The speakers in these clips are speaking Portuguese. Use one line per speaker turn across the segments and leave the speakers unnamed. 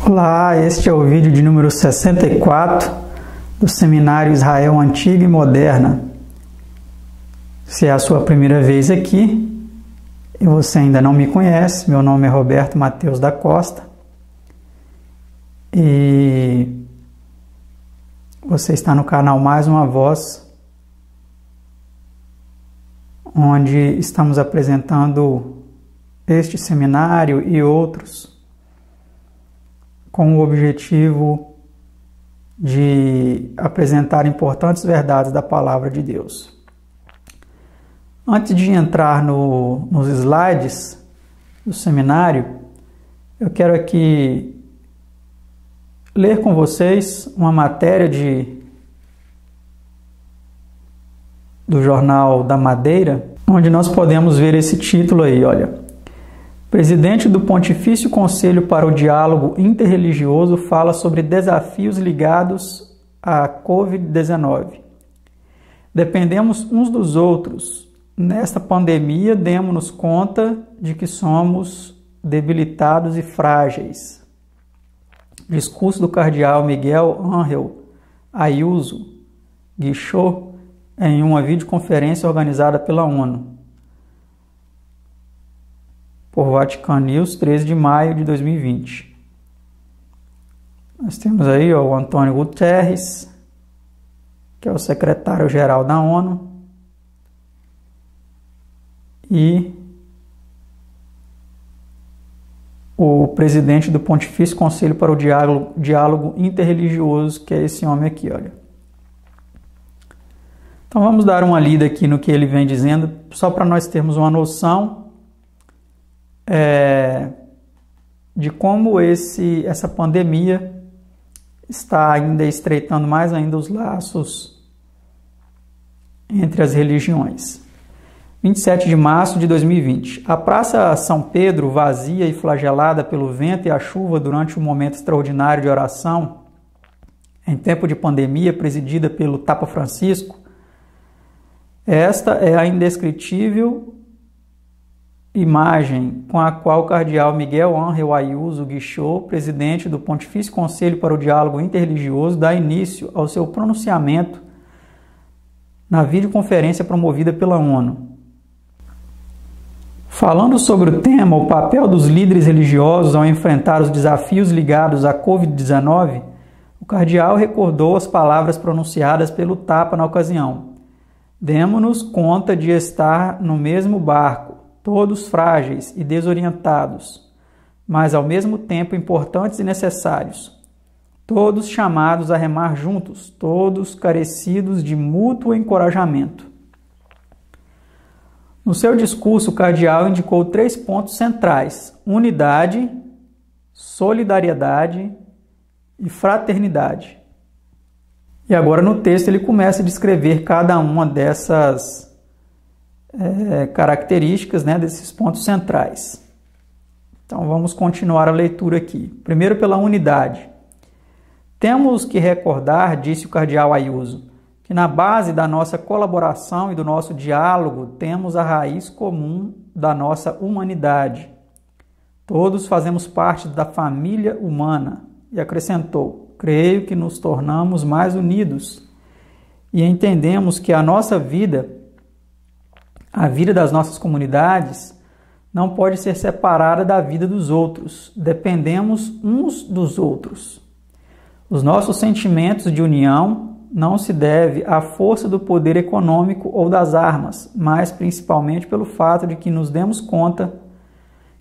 Olá, este é o vídeo de número 64 do Seminário Israel Antiga e Moderna. Se é a sua primeira vez aqui e você ainda não me conhece, meu nome é Roberto Matheus da Costa e você está no canal Mais Uma Voz, onde estamos apresentando este seminário e outros com o objetivo de apresentar importantes verdades da Palavra de Deus. Antes de entrar nos slides do seminário, eu quero aqui ler com vocês uma matéria do Jornal da Madeira, onde nós podemos ver esse título aí, olha. Presidente do Pontifício Conselho para o Diálogo Interreligioso fala sobre desafios ligados à Covid-19. Dependemos uns dos outros. Nesta pandemia, demos-nos conta de que somos debilitados e frágeis. Discurso do cardeal Miguel Ángel Ayuso Guichot em uma videoconferência organizada pela ONU. Por Vatican News, 13 de maio de 2020. Nós temos aí o Antônio Guterres, que é o secretário-geral da ONU, e o presidente do Pontifício Conselho para o Diálogo Interreligioso, que é esse homem aqui, olha. Então vamos dar uma lida aqui no que ele vem dizendo, só para nós termos uma noção de como essa pandemia está ainda estreitando mais ainda os laços entre as religiões. 27 de março de 2020. A Praça São Pedro, vazia e flagelada pelo vento e a chuva durante um momento extraordinário de oração, em tempo de pandemia, presidida pelo Papa Francisco, esta é a indescritível imagem com a qual o cardeal Miguel Ángel Ayuso Guichot, presidente do Pontifício Conselho para o Diálogo Interreligioso, dá início ao seu pronunciamento na videoconferência promovida pela ONU. Falando sobre o tema, o papel dos líderes religiosos ao enfrentar os desafios ligados à Covid-19, o cardeal recordou as palavras pronunciadas pelo Papa na ocasião. Demos-nos conta de estar no mesmo barco, todos frágeis e desorientados, mas ao mesmo tempo importantes e necessários, todos chamados a remar juntos, todos carecidos de mútuo encorajamento. No seu discurso, o cardeal indicou 3 pontos centrais: unidade, solidariedade e fraternidade. E agora no texto ele começa a descrever cada uma dessas características, desses pontos centrais. Então vamos continuar a leitura aqui. Primeiro pela unidade. Temos que recordar, disse o cardeal Ayuso, que na base da nossa colaboração e do nosso diálogo temos a raiz comum da nossa humanidade. Todos fazemos parte da família humana. E acrescentou, creio que nos tornamos mais unidos e entendemos que a nossa vida, a vida das nossas comunidades, não pode ser separada da vida dos outros. Dependemos uns dos outros. Os nossos sentimentos de união não se deve à força do poder econômico ou das armas, mas principalmente pelo fato de que nos demos conta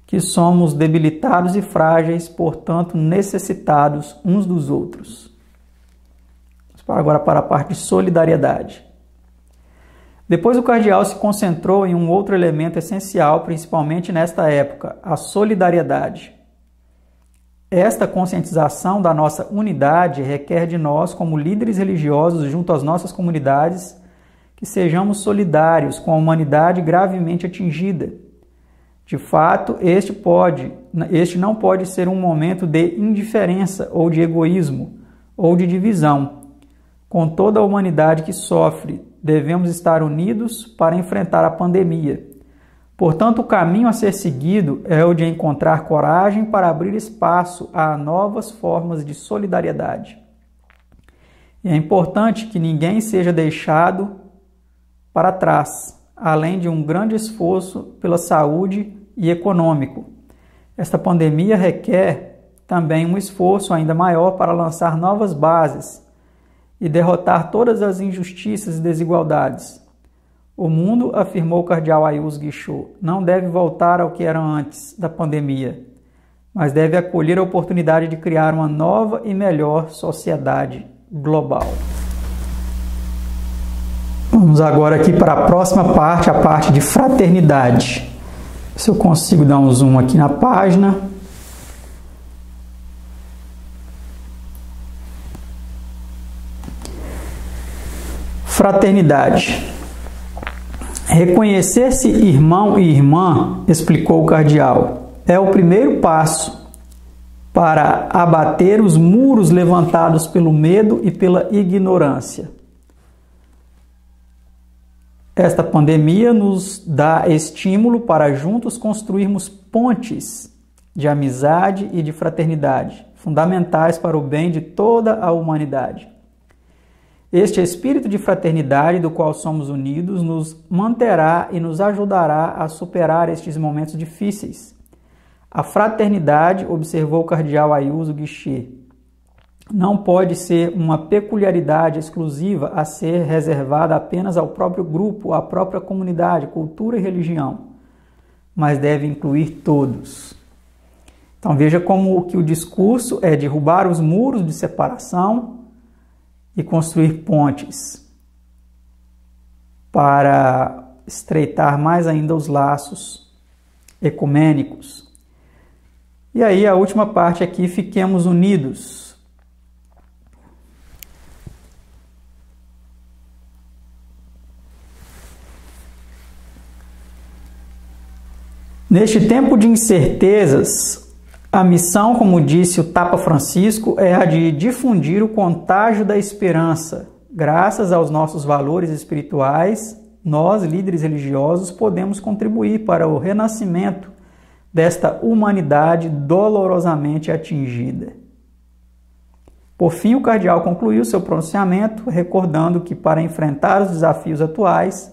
que somos debilitados e frágeis, portanto necessitados uns dos outros. Vamos agora para a parte de solidariedade. Depois o cardeal se concentrou em um outro elemento essencial, principalmente nesta época, a solidariedade. Esta conscientização da nossa unidade requer de nós, como líderes religiosos junto às nossas comunidades, que sejamos solidários com a humanidade gravemente atingida. De fato, este não pode ser um momento de indiferença ou de egoísmo ou de divisão. Com toda a humanidade que sofre, devemos estar unidos para enfrentar a pandemia, Portanto, o caminho a ser seguido é o de encontrar coragem para abrir espaço a novas formas de solidariedade. E é importante que ninguém seja deixado para trás, além de um grande esforço pela saúde e econômico. Esta pandemia requer também um esforço ainda maior para lançar novas bases e derrotar todas as injustiças e desigualdades. O mundo, afirmou o cardeal Ayuso Guichot, não deve voltar ao que era antes da pandemia, mas deve acolher a oportunidade de criar uma nova e melhor sociedade global. Vamos agora aqui para a próxima parte, a parte de fraternidade. Se eu consigo dar um zoom aqui na página. Fraternidade. Reconhecer-se irmão e irmã, explicou o cardeal, é o primeiro passo para abater os muros levantados pelo medo e pela ignorância. Esta pandemia nos dá estímulo para juntos construirmos pontes de amizade e de fraternidade, fundamentais para o bem de toda a humanidade. Este espírito de fraternidade do qual somos unidos nos manterá e nos ajudará a superar estes momentos difíceis. A fraternidade, observou o cardeal Ayuso Guichot, não pode ser uma peculiaridade exclusiva a ser reservada apenas ao próprio grupo, à própria comunidade, cultura e religião, mas deve incluir todos. Então veja como que o discurso é derrubar os muros de separação e construir pontes para estreitar mais ainda os laços ecumênicos. E aí a última parte aqui, fiquemos unidos. Neste tempo de incertezas, a missão, como disse o Papa Francisco, é a de difundir o contágio da esperança. Graças aos nossos valores espirituais, nós, líderes religiosos, podemos contribuir para o renascimento desta humanidade dolorosamente atingida. Por fim, o cardeal concluiu seu pronunciamento recordando que, para enfrentar os desafios atuais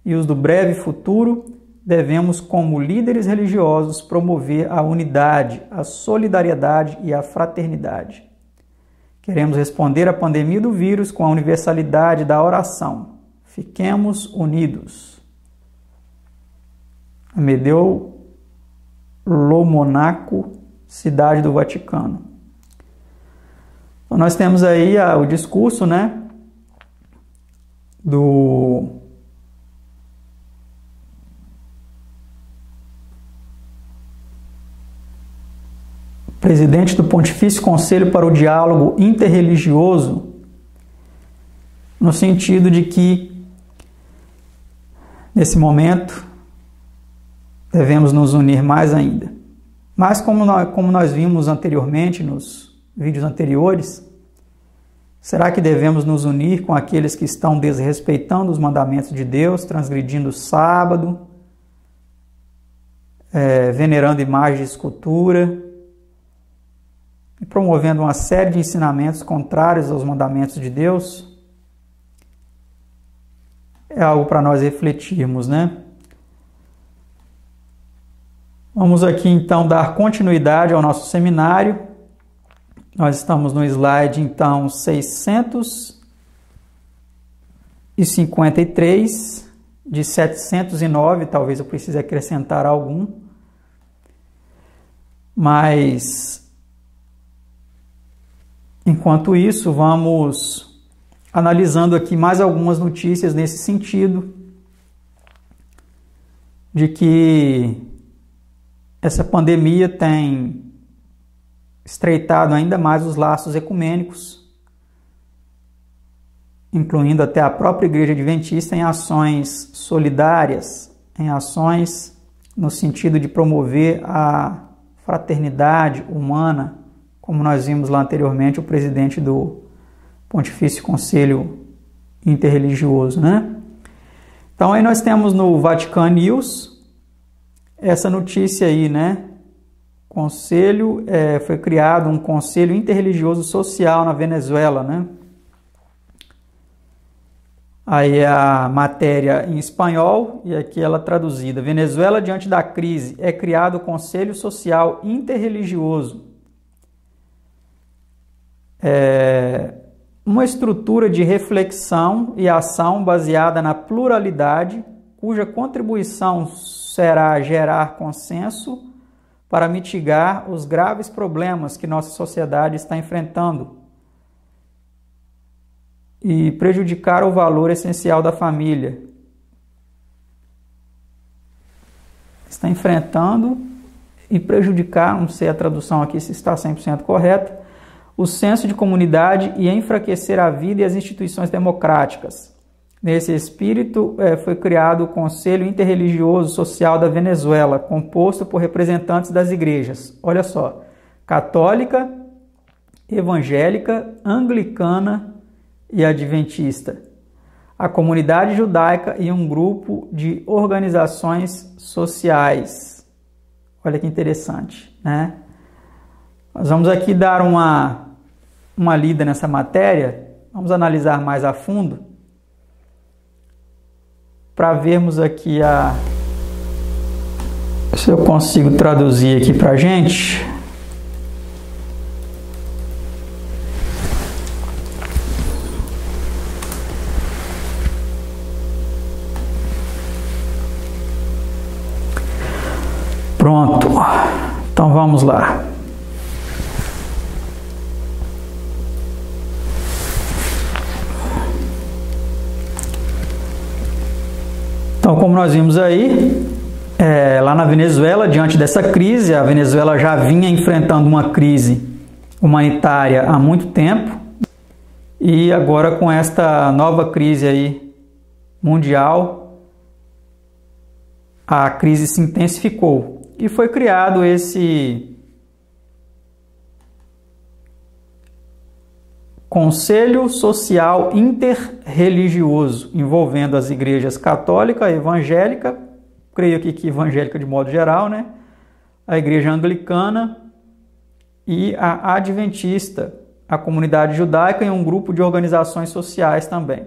e os do breve futuro, devemos, como líderes religiosos, promover a unidade, a solidariedade e a fraternidade. Queremos responder à pandemia do vírus com a universalidade da oração. Fiquemos unidos. Amedeo Lomonaco, Cidade do Vaticano. Então, nós temos aí o discurso, do presidente do Pontifício Conselho para o Diálogo Interreligioso, no sentido de que, nesse momento, devemos nos unir mais ainda. Mas, como nós vimos anteriormente, nos vídeos anteriores, será que devemos nos unir com aqueles que estão desrespeitando os mandamentos de Deus, transgredindo o sábado, venerando imagens de escultura, e promovendo uma série de ensinamentos contrários aos mandamentos de Deus? É algo para nós refletirmos, Vamos aqui então dar continuidade ao nosso seminário. Nós estamos no slide então 653 de 709, talvez eu precise acrescentar algum, mas enquanto isso, vamos analisando aqui mais algumas notícias nesse sentido, de que essa pandemia tem estreitado ainda mais os laços ecumênicos, incluindo até a própria Igreja Adventista em ações solidárias, em ações no sentido de promover a fraternidade humana, como nós vimos lá anteriormente, o presidente do Pontifício Conselho Interreligioso, Então aí nós temos no Vatican News essa notícia aí, né? Foi criado um Conselho Interreligioso Social na Venezuela, né? Aí a matéria em espanhol e aqui ela traduzida. Venezuela, diante da crise, é criado o Conselho Social Interreligioso. Uma estrutura de reflexão e ação baseada na pluralidade, cuja contribuição será gerar consenso para mitigar os graves problemas que nossa sociedade está enfrentando e prejudicar o valor essencial da família. Está enfrentando e prejudicar, não sei a tradução aqui se está 100% correta, o senso de comunidade e enfraquecer a vida e as instituições democráticas. Nesse espírito, foi criado o Conselho Interreligioso Social da Venezuela, composto por representantes das igrejas, olha só, católica, evangélica, anglicana e adventista, a comunidade judaica e um grupo de organizações sociais. Olha que interessante, né? Nós vamos aqui dar uma lida nessa matéria, vamos analisar mais a fundo, para vermos aqui se eu consigo traduzir aqui para a gente. Pronto, então vamos lá. Então, como nós vimos aí, lá na Venezuela, diante dessa crise, a Venezuela já vinha enfrentando uma crise humanitária há muito tempo e agora com esta nova crise aí mundial, a crise se intensificou. E foi criado esse Conselho Social Interreligioso, envolvendo as igrejas católica, evangélica, creio aqui que evangélica de modo geral, né? A igreja anglicana e a adventista, a comunidade judaica e um grupo de organizações sociais também.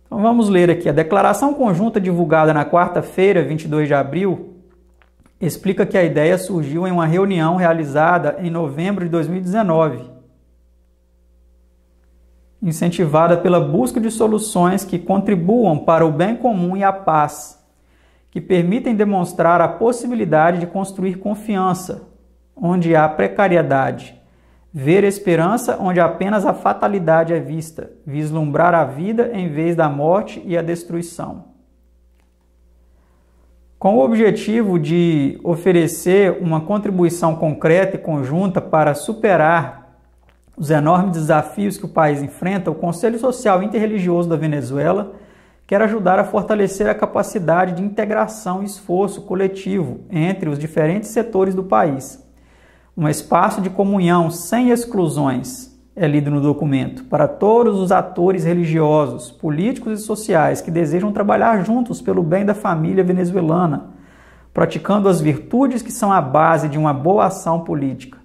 Então vamos ler aqui. A declaração conjunta divulgada na quarta-feira, 22 de abril, explica que a ideia surgiu em uma reunião realizada em novembro de 2019, incentivada pela busca de soluções que contribuam para o bem comum e a paz, que permitem demonstrar a possibilidade de construir confiança, onde há precariedade, ver esperança onde apenas a fatalidade é vista, vislumbrar a vida em vez da morte e a destruição. Com o objetivo de oferecer uma contribuição concreta e conjunta para superar os enormes desafios que o país enfrenta, o Conselho Social Interreligioso da Venezuela quer ajudar a fortalecer a capacidade de integração e esforço coletivo entre os diferentes setores do país. Um espaço de comunhão sem exclusões, é lido no documento, para todos os atores religiosos, políticos e sociais que desejam trabalhar juntos pelo bem da família venezuelana, praticando as virtudes que são a base de uma boa ação política.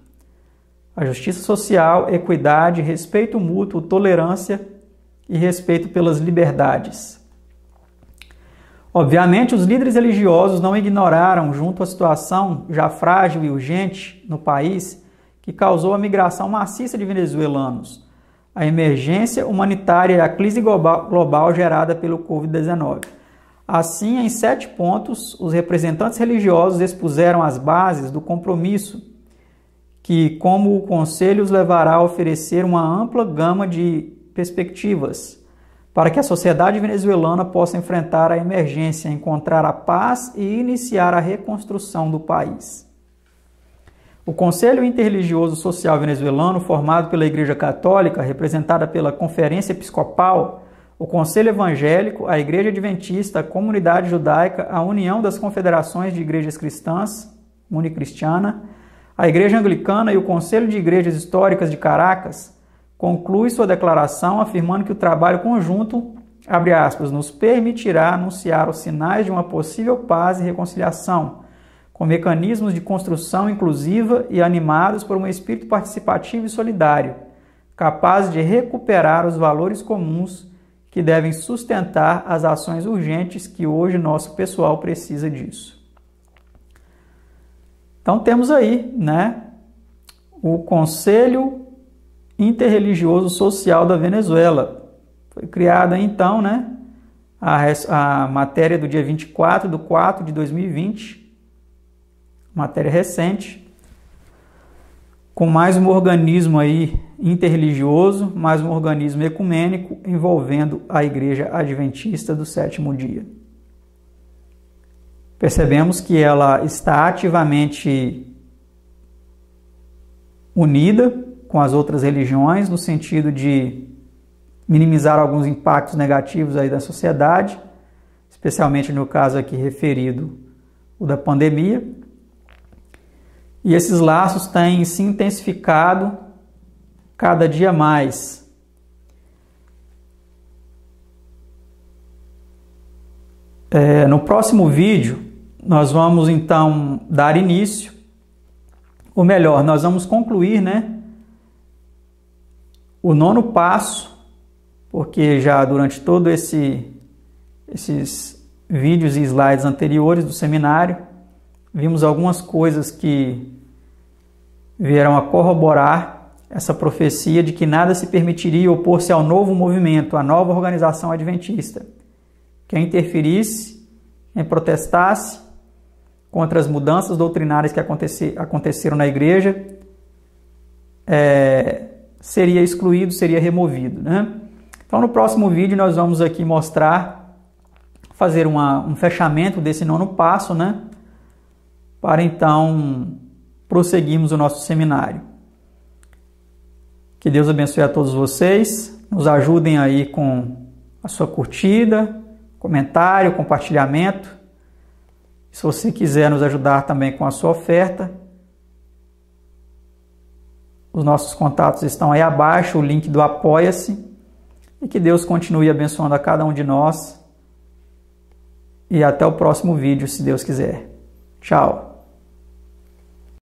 A justiça social, equidade, respeito mútuo, tolerância e respeito pelas liberdades. Obviamente, os líderes religiosos não ignoraram, junto à situação já frágil e urgente no país, que causou a migração maciça de venezuelanos, a emergência humanitária e a crise global gerada pelo Covid-19. Assim, em 7 pontos, os representantes religiosos expuseram as bases do compromisso que, como o Conselho, os levará a oferecer uma ampla gama de perspectivas para que a sociedade venezuelana possa enfrentar a emergência, encontrar a paz e iniciar a reconstrução do país. O Conselho Interreligioso Social Venezuelano, formado pela Igreja Católica, representada pela Conferência Episcopal, o Conselho Evangélico, a Igreja Adventista, a Comunidade Judaica, a União das Confederações de Igrejas Cristãs, Unicristiana, a Igreja Anglicana e o Conselho de Igrejas Históricas de Caracas, conclui sua declaração afirmando que o trabalho conjunto, abre aspas, nos permitirá anunciar os sinais de uma possível paz e reconciliação, com mecanismos de construção inclusiva e animados por um espírito participativo e solidário, capaz de recuperar os valores comuns que devem sustentar as ações urgentes que hoje nosso pessoal precisa disso. Então temos aí, né, o Conselho Interreligioso Social da Venezuela. Foi criada então, né, a matéria do dia 24/4/2020, matéria recente, com mais um organismo aí interreligioso, mais um organismo ecumênico envolvendo a Igreja Adventista do Sétimo Dia. Percebemos que ela está ativamente unida com as outras religiões, no sentido de minimizar alguns impactos negativos aí da sociedade, especialmente no caso aqui referido, o da pandemia. E esses laços têm se intensificado cada dia mais. No próximo vídeo, nós vamos então dar início, ou melhor, nós vamos concluir, né, o 9º passo, porque já durante todo esses vídeos e slides anteriores do seminário, vimos algumas coisas que vieram a corroborar essa profecia de que nada se permitiria opor-se ao novo movimento, à nova organização adventista. Quem interferisse, quem protestasse contra as mudanças doutrinárias que aconteceram na igreja, seria excluído, seria removido, né? Então, no próximo vídeo, nós vamos aqui fazer um fechamento desse 9º passo, né? Para então prosseguirmos o nosso seminário. Que Deus abençoe a todos vocês, nos ajudem aí com a sua curtida, comentário, compartilhamento. Se você quiser nos ajudar também com a sua oferta, os nossos contatos estão aí abaixo, o link do Apoia-se. E que Deus continue abençoando a cada um de nós. E até o próximo vídeo, se Deus quiser. Tchau.